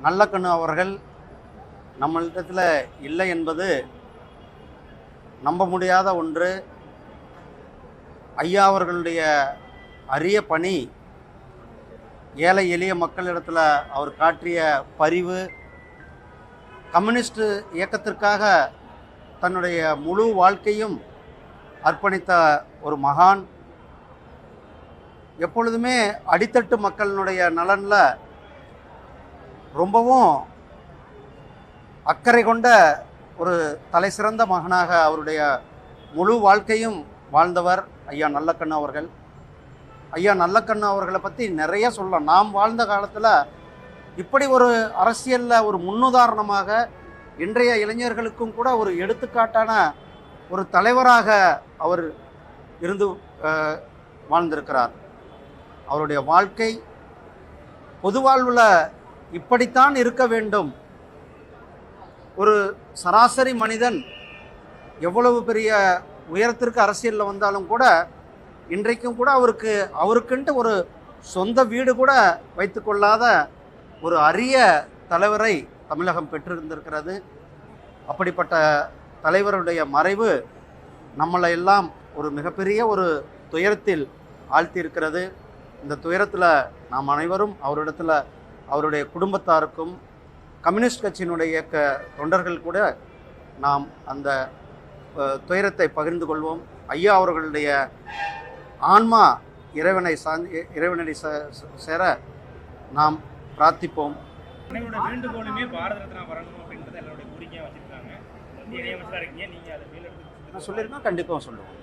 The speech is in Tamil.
நல்லக்கண்ணு அவர்கள் நம்மளிடத்தில் இல்லை என்பது நம்ப முடியாத ஒன்று. ஐயா அவர்களுடைய அரிய பணி, ஏழை எளிய மக்களிடத்தில் அவர் காட்டிய பரிவு, கம்யூனிஸ்ட் இயக்கத்திற்காக தன்னுடைய முழு வாழ்க்கையும் அர்ப்பணித்த ஒரு மகான். எப்பொழுதுமே அடித்தட்டு மக்களினுடைய நலனில் ரொம்பவும் அக்கறை கொண்ட ஒரு தலை சிறந்த மகனாக அவருடைய முழு வாழ்க்கையும் வாழ்ந்தவர் ஐயா நல்லக்கண்ணு அவர்கள். ஐயா நல்லக்கண்ணு அவர்களை பற்றி நிறைய சொல்லலாம். நாம் வாழ்ந்த காலத்தில் இப்படி ஒரு அரசியலில் ஒரு முன்னுதாரணமாக, இன்றைய இளைஞர்களுக்கும் கூட ஒரு எடுத்துக்காட்டான ஒரு தலைவராக அவர் இருந்து வாழ்ந்திருக்கிறார். அவருடைய வாழ்க்கை பொது வாழ்வில் இப்படித்தான் இருக்க வேண்டும். ஒரு சராசரி மனிதன் எவ்வளவு பெரிய உயரத்திற்கு அரசியலில் வந்தாலும் கூட இன்றைக்கும் கூட அவருக்குன்ட்டு ஒரு சொந்த வீடு கூட வைத்து கொள்ளாத ஒரு அரிய தலைவரை தமிழகம் பெற்றிருந்திருக்கிறது. அப்படிப்பட்ட தலைவருடைய மறைவு நம்மளை எல்லாம் ஒரு மிகப்பெரிய ஒரு துயரத்தில் ஆழ்த்தியிருக்கிறது. இந்த துயரத்தில் நாம் அனைவரும் அவரிடத்தில், அவருடைய குடும்பத்தாருக்கும், கம்யூனிஸ்ட் கட்சியினுடைய இயக்க தொண்டர்கள் கூட நாம் அந்த துயரத்தை பகிர்ந்து கொள்வோம். ஐயா அவர்களுடைய ஆன்மா இறைவனடி சேர நாம் பிரார்த்திப்போம். வேண்டுகோளுமே பாரத ரத்னா வரணும் அப்படின்றத எல்லாருடைய கோரிக்கையாக வச்சிருக்காங்க. நான் சொல்லியிருக்கேன், கண்டிப்பாக சொல்லுவோம்.